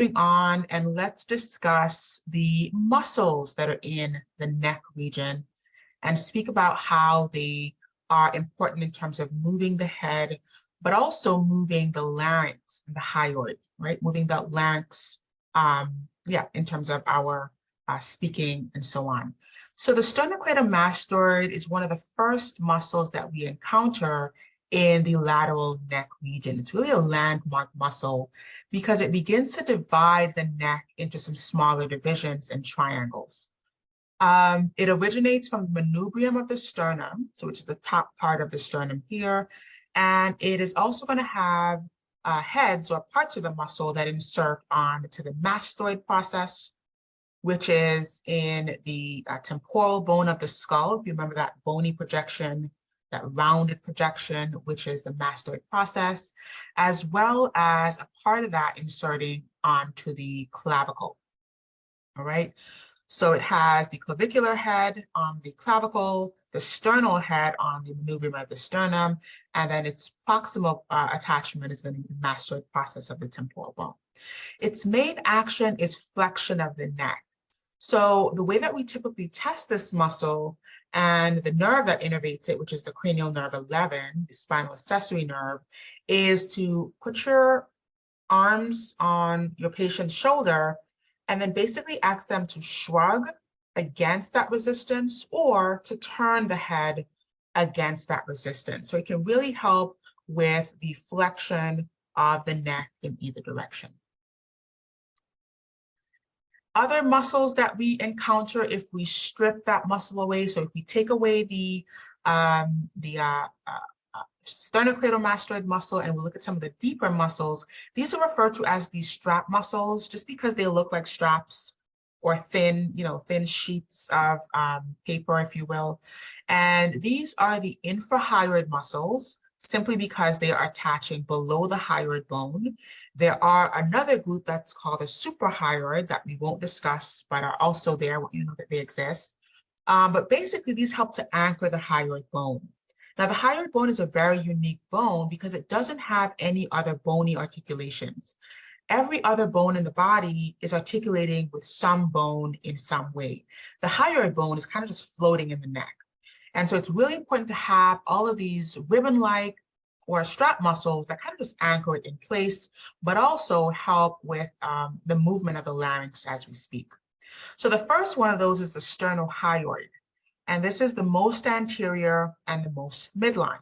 Moving on, and let's discuss the muscles that are in the neck region and speak about how they are important in terms of moving the head, but also moving the larynx and the hyoid, right? Moving the larynx, in terms of our speaking and so on. So the sternocleidomastoid is one of the first muscles that we encounter in the lateral neck region. It's really a landmark muscle because it begins to divide the neck into some smaller divisions and triangles. It originates from the manubrium of the sternum, so which is the top part of the sternum here, and it is also going to have heads or parts of the muscle that insert onto the mastoid process, which is in the temporal bone of the skull. If you remember that bony projection, that rounded projection, which is the mastoid process, as well as a part of that inserting onto the clavicle. All right. So it has the clavicular head on the clavicle, the sternal head on the manubrium of the sternum, and then its proximal attachment is going to be the mastoid process of the temporal bone. Its main action is flexion of the neck. So the way that we typically test this muscle and the nerve that innervates it, which is the cranial nerve 11, the spinal accessory nerve, is to put your arms on your patient's shoulder and then basically ask them to shrug against that resistance or to turn the head against that resistance. So it can really help with the flexion of the neck in either direction. Other muscles that we encounter if we strip that muscle away, so if we take away the sternocleidomastoid muscle and we look at some of the deeper muscles, these are referred to as the strap muscles just because they look like straps or thin, thin sheets of paper, if you will. And these are the infrahyoid muscles, simply because they are attaching below the hyoid bone. There are another group that's called the suprahyoid that we won't discuss, but are also there, that they exist. But basically, these help to anchor the hyoid bone. Now, the hyoid bone is a very unique bone because it doesn't have any other bony articulations. Every other bone in the body is articulating with some bone in some way. The hyoid bone is kind of just floating in the neck. And so it's really important to have all of these ribbon-like or strap muscles that kind of just anchor it in place, but also help with the movement of the larynx as we speak. So the first one of those is the sternohyoid. And this is the most anterior and the most midline.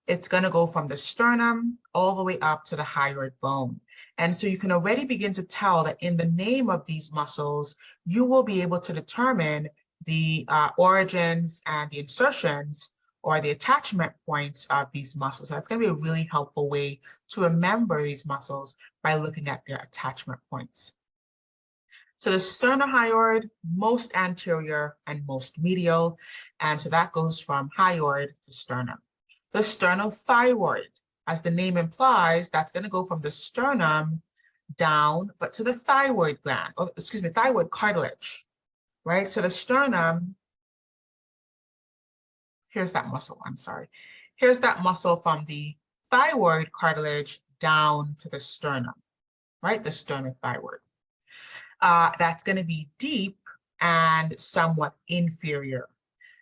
It's going to go from the sternum all the way up to the hyoid bone. And so you can already begin to tell that in the name of these muscles, you will be able to determine the origins and the insertions or the attachment points of these muscles. So that's going to be a really helpful way to remember these muscles by looking at their attachment points. So the sternohyoid, most anterior and most medial, and so that goes from hyoid to sternum. The sternothyroid, as the name implies, that's going to go from the sternum down, but to the thyroid gland, or excuse me, thyroid cartilage. Right? So the sternum, here's that muscle, I'm sorry. Here's that muscle from the thyroid cartilage down to the sternum, right? The sternothyroid. That's going to be deep and somewhat inferior.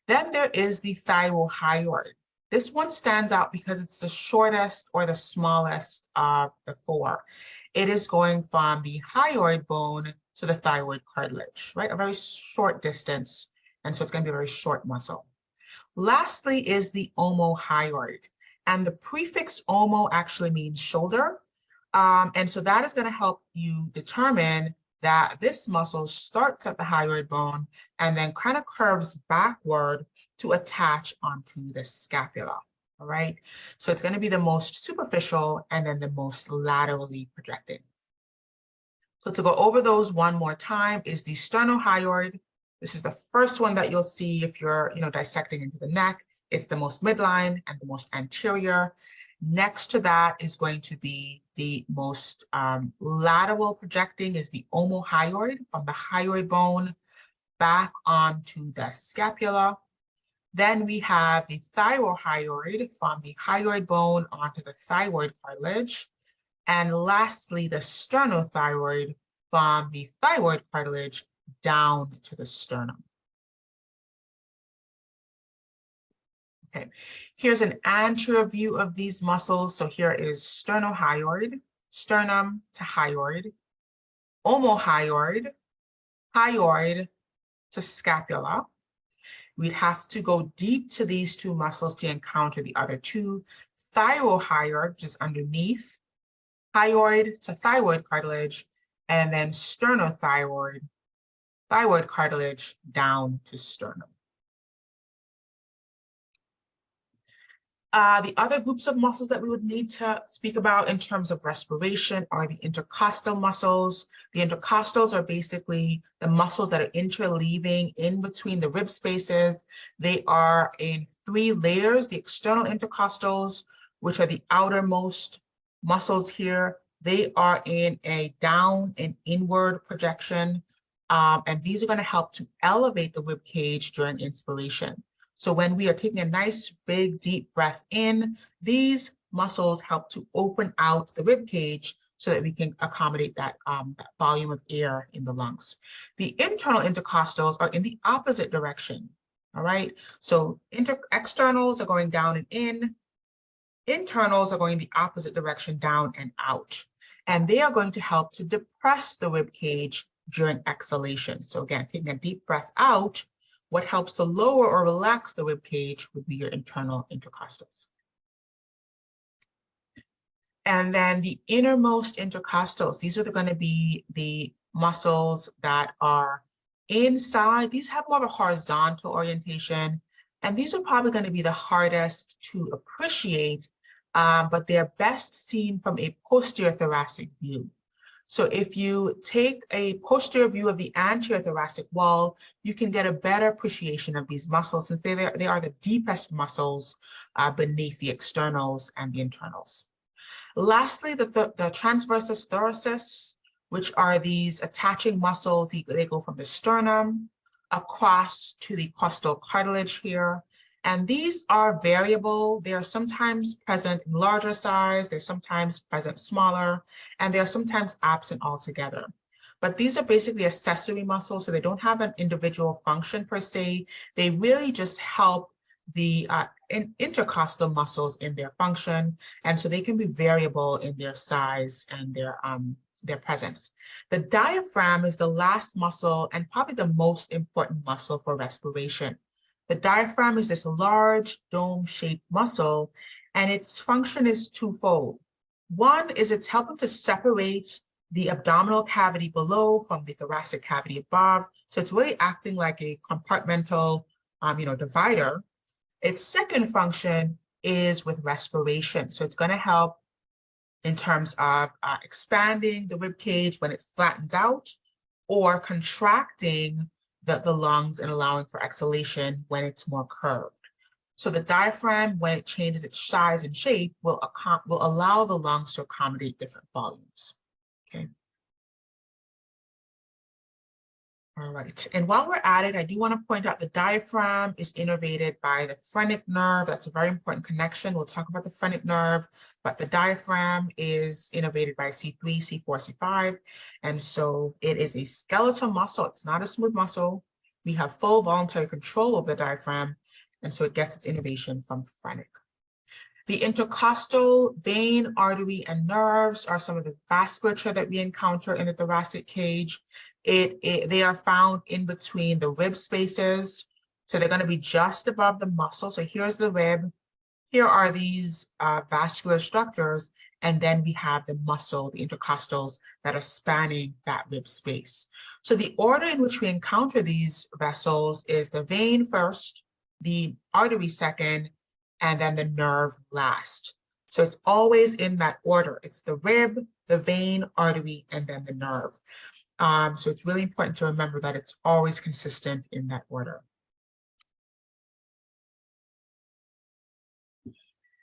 Then there is the thyrohyoid. This one stands out because it's the shortest or the smallest of the four. It is going from the hyoid bone to the thyroid cartilage, right? A very short distance. And so it's going to be a very short muscle. Lastly is the omohyoid. And the prefix omo actually means shoulder. And so that is going to help you determine that this muscle starts at the hyoid bone and then kind of curves backward to attach onto the scapula. All right. So it's going to be the most superficial and then the most laterally projecting. So to go over those one more time is the sternohyoid. This is the first one that you'll see if you're, dissecting into the neck. It's the most midline and the most anterior. Next to that is going to be the most lateral projecting is the omohyoid from the hyoid bone back onto the scapula. Then we have the thyrohyoid from the hyoid bone onto the thyroid cartilage. And lastly, the sternothyroid from the thyroid cartilage down to the sternum. Okay, here's an anterior view of these muscles. So here is sternohyoid, sternum to hyoid, omohyoid, hyoid to scapula. We'd have to go deep to these two muscles to encounter the other two. Thyrohyoid, which is underneath, hyoid to thyroid cartilage, and then sternothyroid, thyroid cartilage down to sternum. The other groups of muscles that we would need to speak about in terms of respiration are the intercostal muscles. The intercostals are basically the muscles that are interleaving in between the rib spaces. They are in 3 layers: the external intercostals, which are the outermost muscles here. They are in a down and inward projection. And these are going to help to elevate the rib cage during inspiration. So when we are taking a nice, big, deep breath in, these muscles help to open out the rib cage so that we can accommodate that volume of air in the lungs. The internal intercostals are in the opposite direction, all right? So externals are going down and in, internals are going the opposite direction, down and out. And they are going to help to depress the rib cage during exhalation. So again, taking a deep breath out, what helps to lower or relax the rib cage would be your internal intercostals. And then the innermost intercostals, these are going to be the muscles that are inside. These have more of a horizontal orientation, and these are probably going to be the hardest to appreciate, but they're best seen from a posterior thoracic view. So if you take a posterior view of the anterior thoracic wall, you can get a better appreciation of these muscles, since they are the deepest muscles beneath the externals and the internals. Lastly, the transversus thoracis, which are these attaching muscles. They go from the sternum across to the costal cartilage here. And these are variable. They are sometimes present in larger size, they're sometimes present smaller, and they are sometimes absent altogether. But these are basically accessory muscles, so they don't have an individual function per se. They really just help the intercostal muscles in their function, and so they can be variable in their size and their presence. The diaphragm is the last muscle and probably the most important muscle for respiration. The diaphragm is this large dome-shaped muscle, and its function is twofold. One is it's helping to separate the abdominal cavity below from the thoracic cavity above. So it's really acting like a compartmental, divider. Its second function is with respiration. So it's going to help in terms of expanding the rib cage when it flattens out, or contracting the lungs and allowing for exhalation when it's more curved. So the diaphragm, when it changes its size and shape, will allow the lungs to accommodate different volumes. Okay. All right, and while we're at it, I do want to point out the diaphragm is innervated by the phrenic nerve. That's a very important connection. We'll talk about the phrenic nerve, but the diaphragm is innervated by C3, C4, C5. And so it is a skeletal muscle. It's not a smooth muscle. We have full voluntary control of the diaphragm, and so it gets its innervation from phrenic. The intercostal vein, artery, and nerves are some of the vasculature that we encounter in the thoracic cage. They are found in between the rib spaces. So they're going to be just above the muscle. So here's the rib. Here are these vascular structures. And then we have the muscle, the intercostals, that are spanning that rib space. So the order in which we encounter these vessels is the vein first, the artery second, and then the nerve last. So it's always in that order. It's the rib, the vein, artery, and then the nerve. So it's really important to remember that it's always consistent in that order.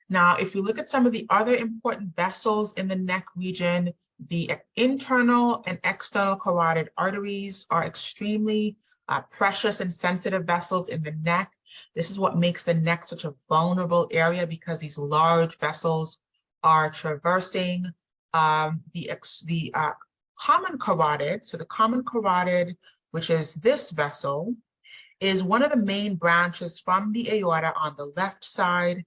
Now, if you look at some of the other important vessels in the neck region, the internal and external carotid arteries are extremely precious and sensitive vessels in the neck. This is what makes the neck such a vulnerable area, because these large vessels are traversing the common carotid, so the common carotid, which is this vessel, is one of the main branches from the aorta on the left side,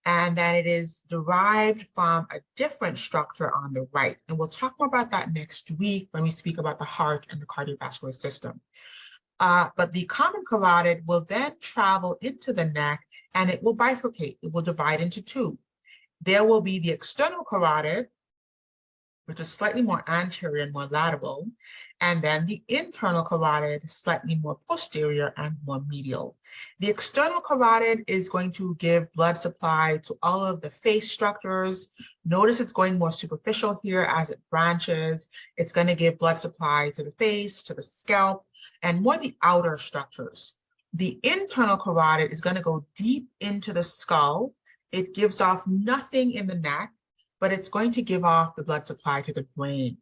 and that it is derived from a different structure on the right. And we'll talk more about that next week when we speak about the heart and the cardiovascular system. But the common carotid will then travel into the neck and it will bifurcate. It will divide into two. There will be the external carotid, which is slightly more anterior and more lateral, and then the internal carotid, slightly more posterior and more medial. The external carotid is going to give blood supply to all of the face structures. Notice it's going more superficial here as it branches. It's going to give blood supply to the face, to the scalp, and more the outer structures. The internal carotid is going to go deep into the skull. It gives off nothing in the neck, but it's going to give off the blood supply to the brain.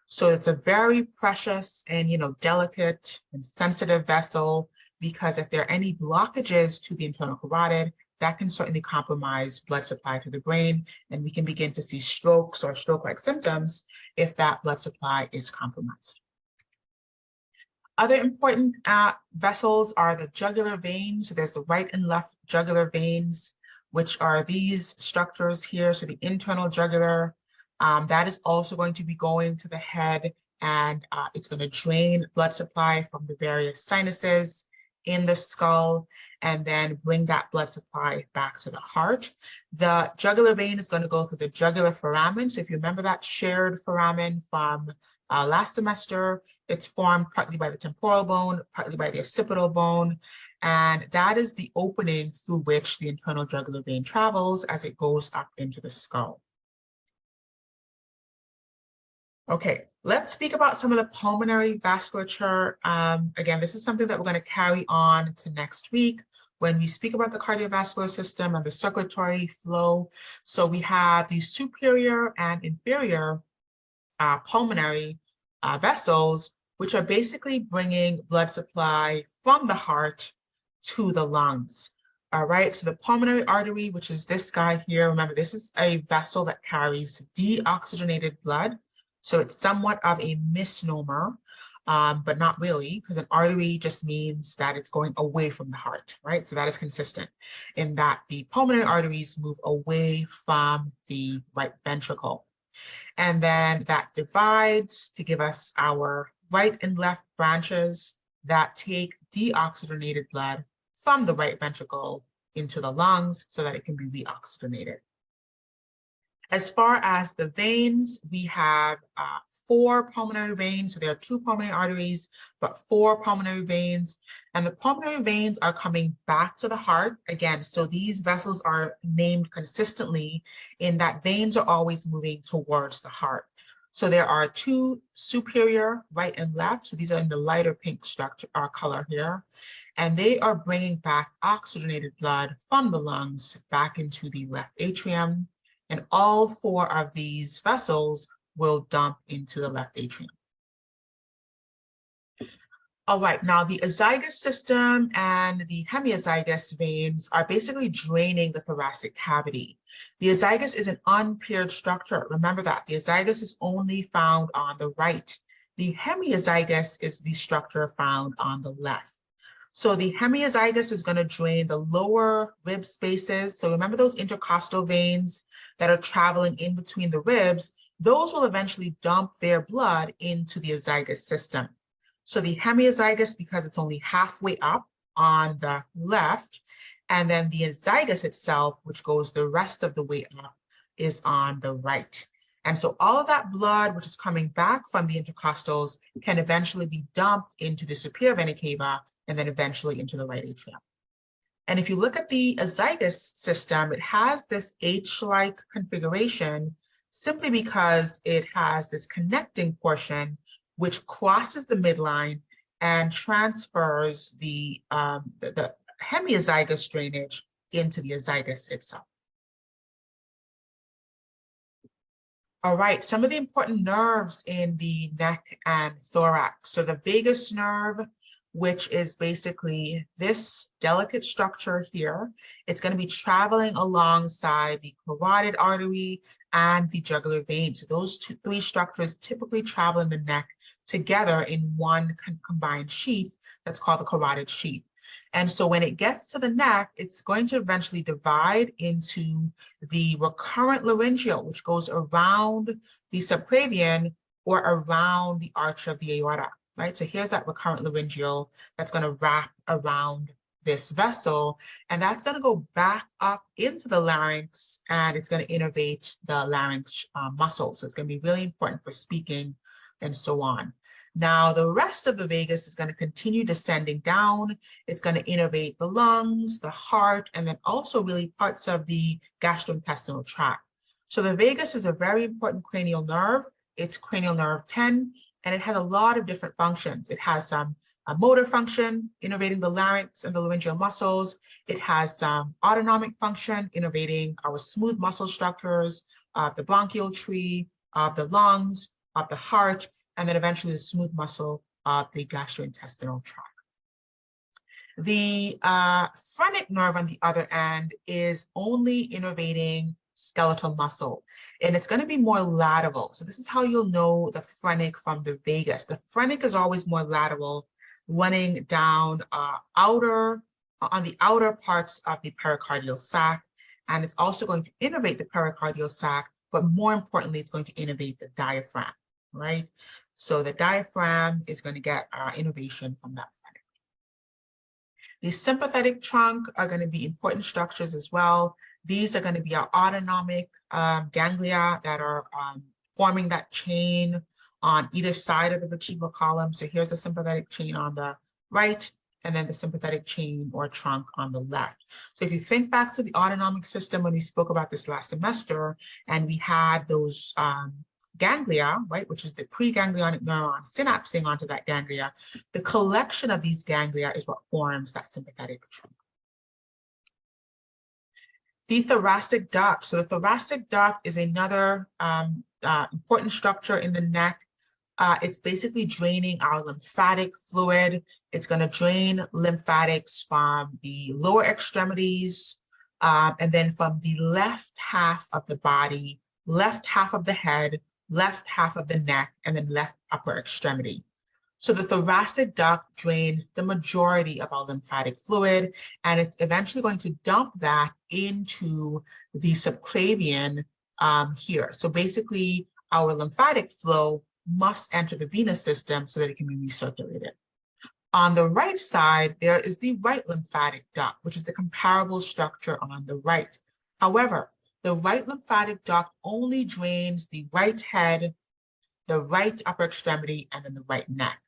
So it's a very precious and, delicate and sensitive vessel, because if there are any blockages to the internal carotid, that can certainly compromise blood supply to the brain, and we can begin to see strokes or stroke-like symptoms if that blood supply is compromised. Other important vessels are the jugular veins. So there's the right and left jugular veins, which are these structures here. So the internal jugular, that is also going to be going to the head, and it's going to drain blood supply from the various sinuses in the skull, and then bring that blood supply back to the heart. The jugular vein is going to go through the jugular foramen. So if you remember that shared foramen from last semester, it's formed partly by the temporal bone, partly by the occipital bone, and that is the opening through which the internal jugular vein travels as it goes up into the skull. Okay, let's speak about some of the pulmonary vasculature. Again, this is something that we're going to carry on to next week when we speak about the cardiovascular system and the circulatory flow. So we have the superior and inferior pulmonary vessels, which are basically bringing blood supply from the heart to the lungs. All right, so the pulmonary artery, which is this guy here, remember, this is a vessel that carries deoxygenated blood. So it's somewhat of a misnomer, but not really, because an artery just means that it's going away from the heart, right? So that is consistent in that the pulmonary arteries move away from the right ventricle. And then that divides to give us our right and left branches that take deoxygenated blood from the right ventricle into the lungs so that it can be reoxygenated. As far as the veins, we have 4 pulmonary veins. So there are 2 pulmonary arteries, but 4 pulmonary veins. And the pulmonary veins are coming back to the heart. Again, so these vessels are named consistently in that veins are always moving towards the heart. So there are 2 superior, right and left. So these are in the lighter pink structure or color here. And they are bringing back oxygenated blood from the lungs back into the left atrium. And all 4 of these vessels will dump into the left atrium. All right, now the azygous system and the hemiazygous veins are basically draining the thoracic cavity. The azygous is an unpaired structure. Remember that. The azygous is only found on the right. The hemiazygous is the structure found on the left. So the hemiazygous is going to drain the lower rib spaces. So remember those intercostal veins that are traveling in between the ribs, those will eventually dump their blood into the azygous system. So the hemiazygous, because it's only halfway up on the left, and then the azygous itself, which goes the rest of the way up, is on the right. And so all of that blood, which is coming back from the intercostals, can eventually be dumped into the superior vena cava and then eventually into the right atrium. And if you look at the azygous system, it has this H-like configuration simply because it has this connecting portion which crosses the midline and transfers the hemiazygous drainage into the azygous itself. All right, some of the important nerves in the neck and thorax. So the vagus nerve, which is basically this delicate structure here. It's going to be traveling alongside the carotid artery and the jugular vein. So those three structures typically travel in the neck together in one combined sheath that's called the carotid sheath. And so when it gets to the neck, it's going to eventually divide into the recurrent laryngeal, which goes around the subclavian or around the arch of the aorta, right? So here's that recurrent laryngeal that's going to wrap around this vessel, and that's going to go back up into the larynx, and it's going to innervate the larynx muscle. So it's going to be really important for speaking and so on. Now, the rest of the vagus is going to continue descending down. It's going to innervate the lungs, the heart, and then also really parts of the gastrointestinal tract. So the vagus is a very important cranial nerve. It's cranial nerve 10, and it has a lot of different functions. It has some motor function, innervating the larynx and the laryngeal muscles. It has some autonomic function, innervating our smooth muscle structures of the bronchial tree, of the lungs, of the heart, and then eventually the smooth muscle of the gastrointestinal tract. The phrenic nerve, on the other end, is only innervating skeletal muscle, and it's going to be more lateral. So this is how you'll know the phrenic from the vagus. The phrenic is always more lateral, running down on the outer parts of the pericardial sac, and it's also going to innervate the pericardial sac, but more importantly, it's going to innervate the diaphragm, right? So the diaphragm is going to get innervation from that phrenic. The sympathetic trunk are going to be important structures as well. These are going to be our autonomic ganglia that are forming that chain on either side of the vertebral column. So here's the sympathetic chain on the right, and then the sympathetic chain or trunk on the left. So if you think back to the autonomic system when we spoke about this last semester, and we had those ganglia, right, which is the preganglionic neuron synapsing onto that ganglia, the collection of these ganglia is what forms that sympathetic trunk. The thoracic duct. So the thoracic duct is another important structure in the neck. It's basically draining our lymphatic fluid. It's going to drain lymphatics from the lower extremities, and then from the left half of the body, left half of the head, left half of the neck, and then left upper extremity. So the thoracic duct drains the majority of our lymphatic fluid, and it's eventually going to dump that into the subclavian here. So basically, our lymphatic flow must enter the venous system so that it can be recirculated. On the right side, there is the right lymphatic duct, which is the comparable structure on the right. However, the right lymphatic duct only drains the right head, the right upper extremity, and then the right neck.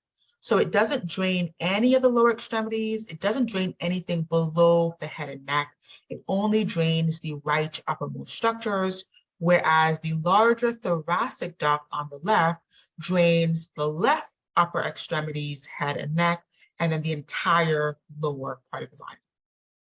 So it doesn't drain any of the lower extremities. It doesn't drain anything below the head and neck. It only drains the right uppermost structures, whereas the larger thoracic duct on the left drains the left upper extremities, head and neck, and then the entire lower part of the body.